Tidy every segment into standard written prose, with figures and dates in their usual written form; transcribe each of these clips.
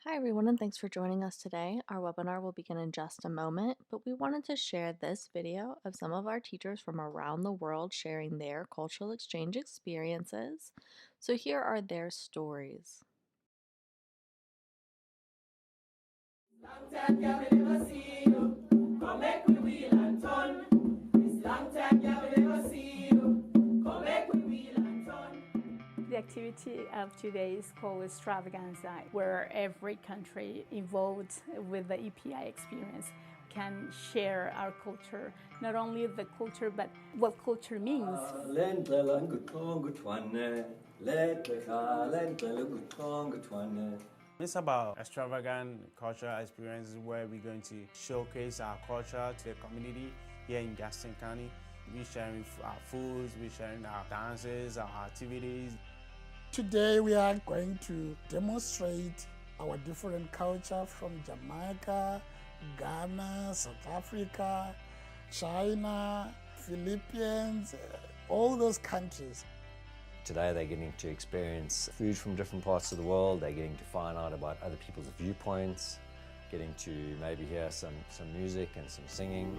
Hi, everyone, and thanks for joining us today. Our webinar will begin in just a moment, but we wanted to share this video of some of our teachers from around the world sharing their cultural exchange experiences. So here are their stories. Long time, yeah, we never see you. Come make we wheel and turn. It's long time, yeah, we never see you. Come make we wheel and turn. The activity of today is called Extravaganza, where every country involved with the EPI experience can share our culture, not only the culture, but what culture means. It's about extravagant cultural experiences where we're going to showcase our culture to the community here in Gaston County. We're sharing our foods, we're sharing our dances, our activities. Today we are going to demonstrate our different culture from Jamaica, Ghana, South Africa, China, Philippines, all those countries. Today they're getting to experience food from different parts of the world, they're getting to find out about other people's viewpoints, getting to maybe hear some music and some singing.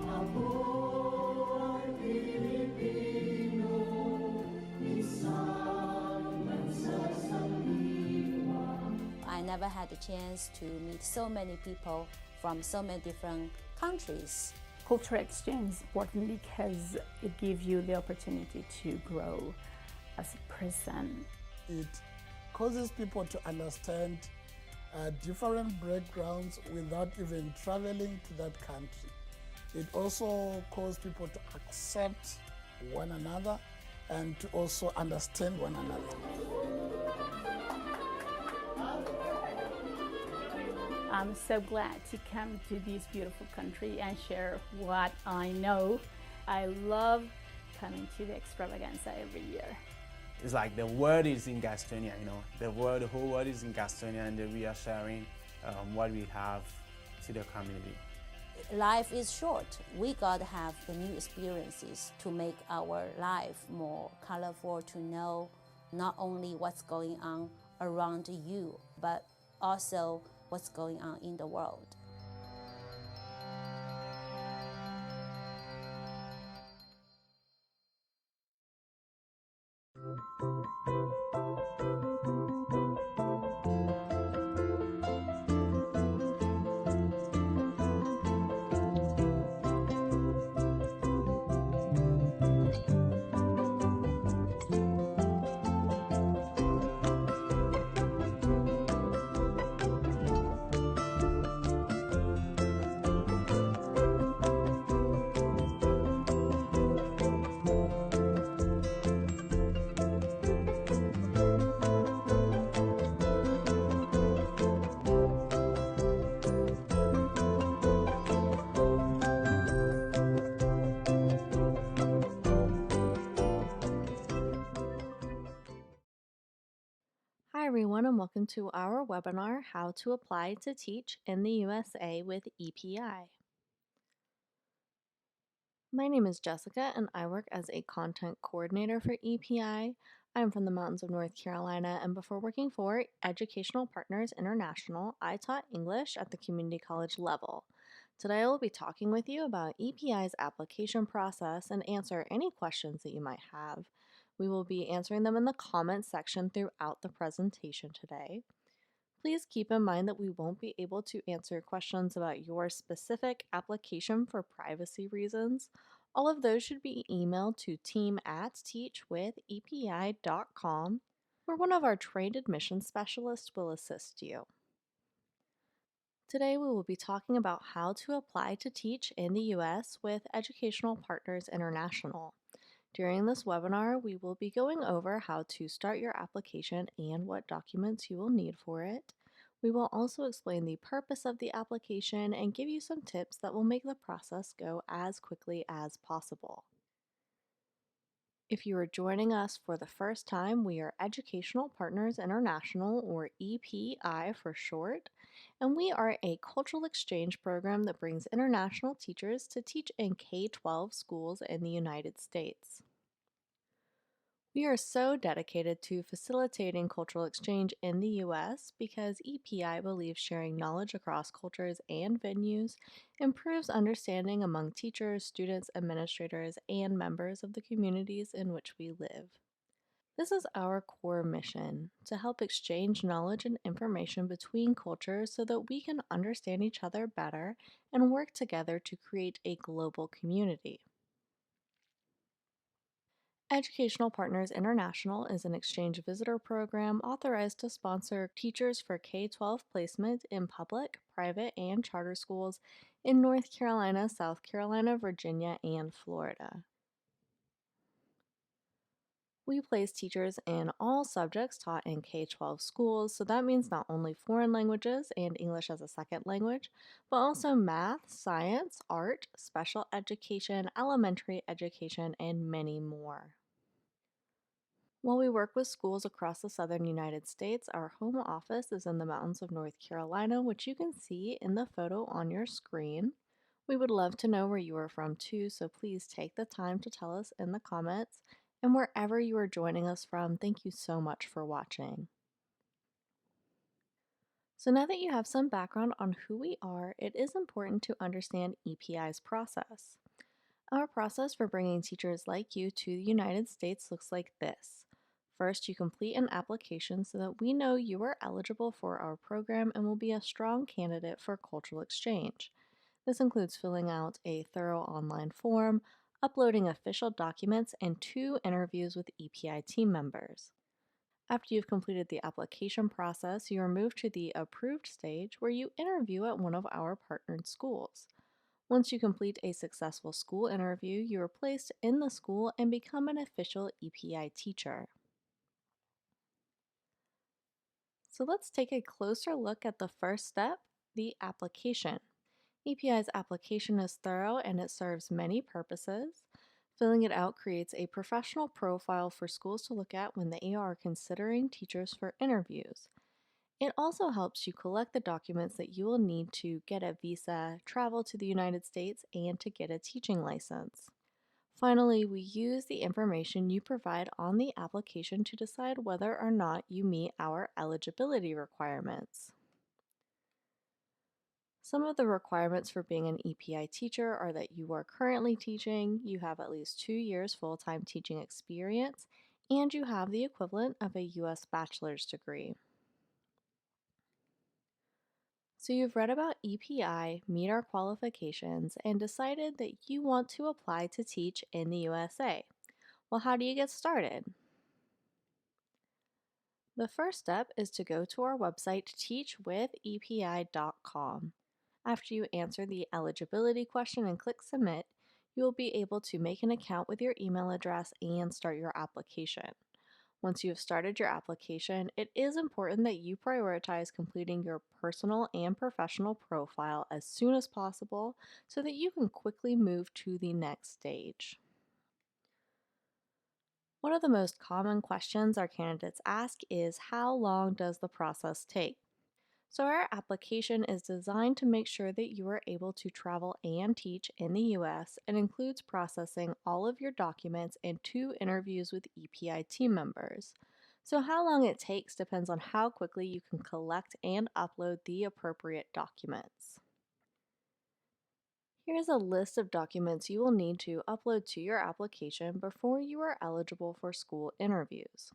I never had the chance to meet so many people from so many different countries. Cultural exchange is important because it gives you the opportunity to grow as a person. It causes people to understand different backgrounds without even traveling to that country. It also causes people to accept one another and to also understand one another. I'm so glad to come to this beautiful country and share what I know. I love coming to the Extravaganza every year. It's like the world is in Gastonia, you know. The whole world is in Gastonia, and we are sharing what we have to the community. Life is short. We gotta have the new experiences to make our life more colorful, to know not only what's going on around you, but also what's going on in the world. Hi, everyone, and welcome to our webinar, How to Apply to Teach in the USA with EPI. My name is Jessica, and I work as a content coordinator for EPI. I'm from the mountains of North Carolina, and before working for Educational Partners International, I taught English at the community college level. Today, I will be talking with you about EPI's application process and answer any questions that you might have. We will be answering them in the comments section throughout the presentation today. Please keep in mind that we won't be able to answer questions about your specific application for privacy reasons. All of those should be emailed to team@teachwithepi.com, where one of our trained admissions specialists will assist you. Today we will be talking about how to apply to teach in the U.S. with Educational Partners International. During this webinar, we will be going over how to start your application and what documents you will need for it. We will also explain the purpose of the application and give you some tips that will make the process go as quickly as possible. If you are joining us for the first time, we are Educational Partners International, or EPI for short, and we are a cultural exchange program that brings international teachers to teach in K-12 schools in the United States. We are so dedicated to facilitating cultural exchange in the U.S. because EPI believes sharing knowledge across cultures and venues improves understanding among teachers, students, administrators, and members of the communities in which we live. This is our core mission to help exchange knowledge and information between cultures so that we can understand each other better and work together to create a global community. Educational Partners International is an exchange visitor program authorized to sponsor teachers for K 12 placement in public, private, and charter schools in North Carolina, South Carolina, Virginia, and Florida. We place teachers in all subjects taught in K 12 schools, so that means not only foreign languages and English as a second language, but also math, science, art, special education, elementary education, and many more. While we work with schools across the southern United States, our home office is in the mountains of North Carolina, which you can see in the photo on your screen. We would love to know where you are from too, so please take the time to tell us in the comments. And wherever you are joining us from, thank you so much for watching. So now that you have some background on who we are, it is important to understand EPI's process. Our process for bringing teachers like you to the United States looks like this. First, you complete an application so that we know you are eligible for our program and will be a strong candidate for cultural exchange. This includes filling out a thorough online form, uploading official documents, and 2 interviews with EPI team members. After you've completed the application process, you are moved to the approved stage where you interview at one of our partnered schools. Once you complete a successful school interview, you are placed in the school and become an official EPI teacher. So let's take a closer look at the first step, the application. EPI's application is thorough and it serves many purposes. Filling it out creates a professional profile for schools to look at when they are considering teachers for interviews. It also helps you collect the documents that you will need to get a visa, travel to the United States, and to get a teaching license. Finally, we use the information you provide on the application to decide whether or not you meet our eligibility requirements. Some of the requirements for being an EPI teacher are that you are currently teaching, you have at least 2 years full-time teaching experience, and you have the equivalent of a U.S. bachelor's degree. So you've read about EPI, meet our qualifications, and decided that you want to apply to teach in the USA. Well, how do you get started? The first step is to go to our website, teachwithepi.com. After you answer the eligibility question and click submit, you will be able to make an account with your email address and start your application. Once you have started your application, it is important that you prioritize completing your personal and professional profile as soon as possible so that you can quickly move to the next stage. One of the most common questions our candidates ask is, how long does the process take? So our application is designed to make sure that you are able to travel and teach in the U.S. and includes processing all of your documents and 2 interviews with EPI team members. So how long it takes depends on how quickly you can collect and upload the appropriate documents. Here's a list of documents you will need to upload to your application before you are eligible for school interviews.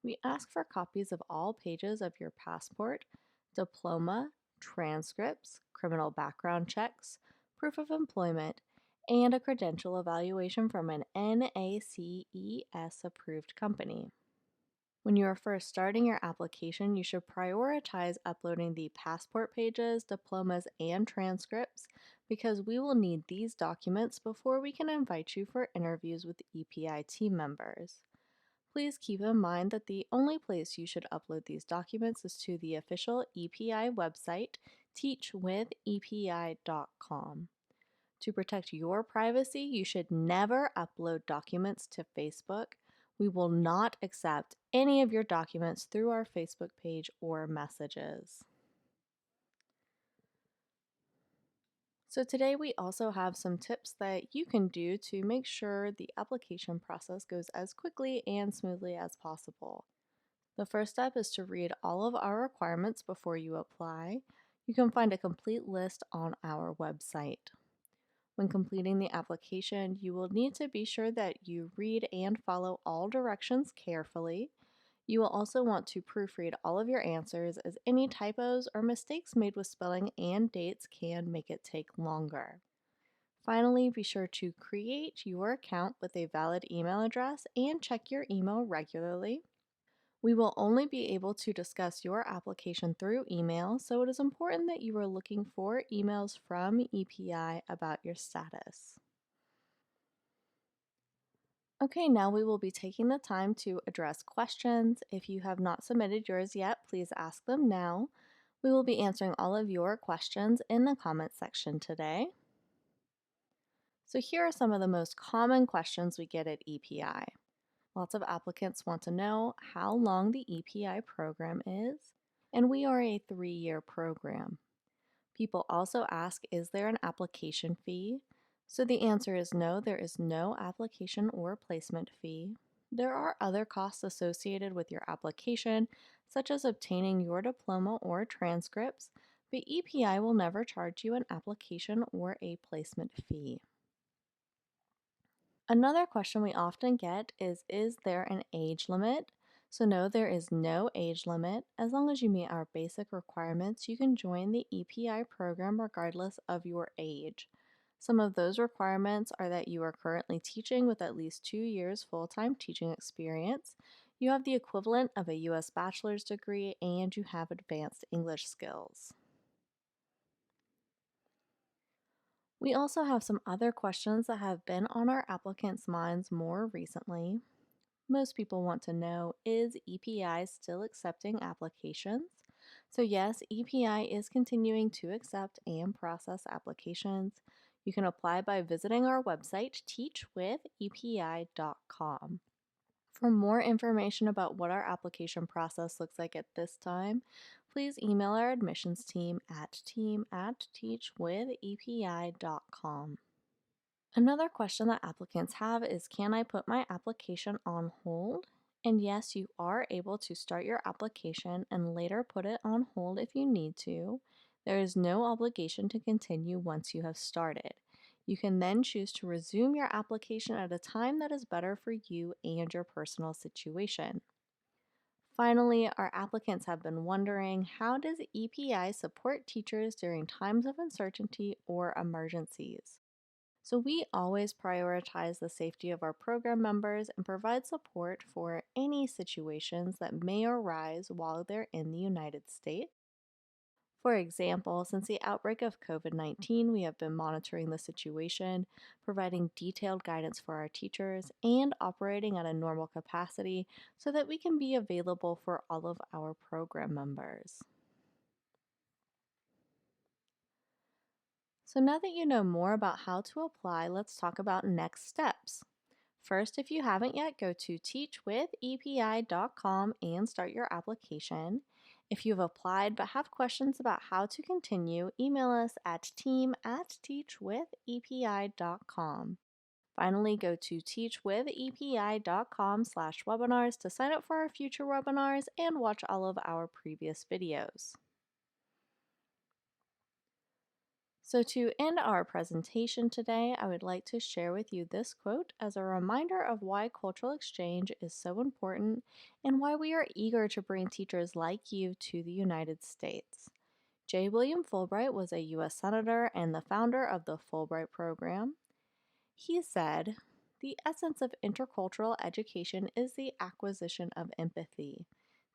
We ask for copies of all pages of your passport, diploma, transcripts, criminal background checks, proof of employment, and a credential evaluation from an NACES approved company. When you are first starting your application, you should prioritize uploading the passport pages, diplomas, and transcripts because we will need these documents before we can invite you for interviews with EPI team members. Please keep in mind that the only place you should upload these documents is to the official EPI website, teachwithepi.com. To protect your privacy, you should never upload documents to Facebook. We will not accept any of your documents through our Facebook page or messages. So today we also have some tips that you can do to make sure the application process goes as quickly and smoothly as possible. The first step is to read all of our requirements before you apply. You can find a complete list on our website. When completing the application, you will need to be sure that you read and follow all directions carefully. You will also want to proofread all of your answers, as any typos or mistakes made with spelling and dates can make it take longer. Finally, be sure to create your account with a valid email address and check your email regularly. We will only be able to discuss your application through email, so it is important that you are looking for emails from EPI about your status. Okay, now we will be taking the time to address questions. If you have not submitted yours yet, please ask them now. We will be answering all of your questions in the comment section today. So here are some of the most common questions we get at EPI. Lots of applicants want to know how long the EPI program is, and we are a 3-year program. People also ask, is there an application fee? So the answer is no, there is no application or placement fee. There are other costs associated with your application, such as obtaining your diploma or transcripts, but EPI will never charge you an application or a placement fee. Another question we often get is there an age limit? So no, there is no age limit. As long as you meet our basic requirements, you can join the EPI program regardless of your age. Some of those requirements are that you are currently teaching with at least 2 years full-time teaching experience, you have the equivalent of a U.S. bachelor's degree, and you have advanced English skills. We also have some other questions that have been on our applicants' minds more recently. Most people want to know, is EPI still accepting applications? So yes, EPI is continuing to accept and process applications. You can apply by visiting our website, teachwithepi.com. For more information about what our application process looks like at this time, please email our admissions team at team@teachwithepi.com. Another question that applicants have is, can I put my application on hold? And yes, you are able to start your application and later put it on hold if you need to. There is no obligation to continue once you have started. You can then choose to resume your application at a time that is better for you and your personal situation. Finally, our applicants have been wondering, how does EPI support teachers during times of uncertainty or emergencies? So we always prioritize the safety of our program members and provide support for any situations that may arise while they're in the United States. For example, since the outbreak of COVID-19, we have been monitoring the situation, providing detailed guidance for our teachers, and operating at a normal capacity so that we can be available for all of our program members. So now that you know more about how to apply, let's talk about next steps. First, if you haven't yet, go to teachwithepi.com and start your application. If you've applied but have questions about how to continue, email us at team@teachwithepi.com. Finally, go to teachwithepi.com/webinars to sign up for our future webinars and watch all of our previous videos. So to end our presentation today, I would like to share with you this quote as a reminder of why cultural exchange is so important and why we are eager to bring teachers like you to the United States. J. William Fulbright was a U.S. Senator and the founder of the Fulbright Program. He said, "The essence of intercultural education is the acquisition of empathy,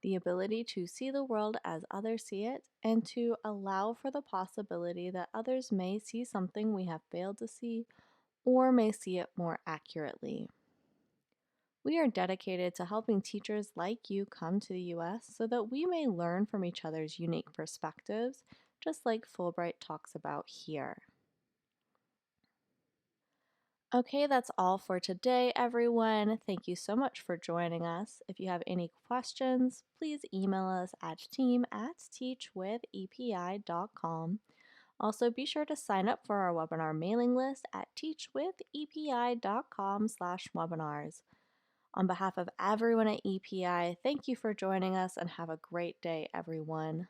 the ability to see the world as others see it, and to allow for the possibility that others may see something we have failed to see or may see it more accurately." We are dedicated to helping teachers like you come to the U.S. so that we may learn from each other's unique perspectives, just like Fulbright talks about here. Okay, that's all for today, everyone. Thank you so much for joining us. If you have any questions, please email us at team@teachwithepi.com. Also, be sure to sign up for our webinar mailing list at teachwithepi.com/webinars. On behalf of everyone at EPI, thank you for joining us and have a great day, everyone.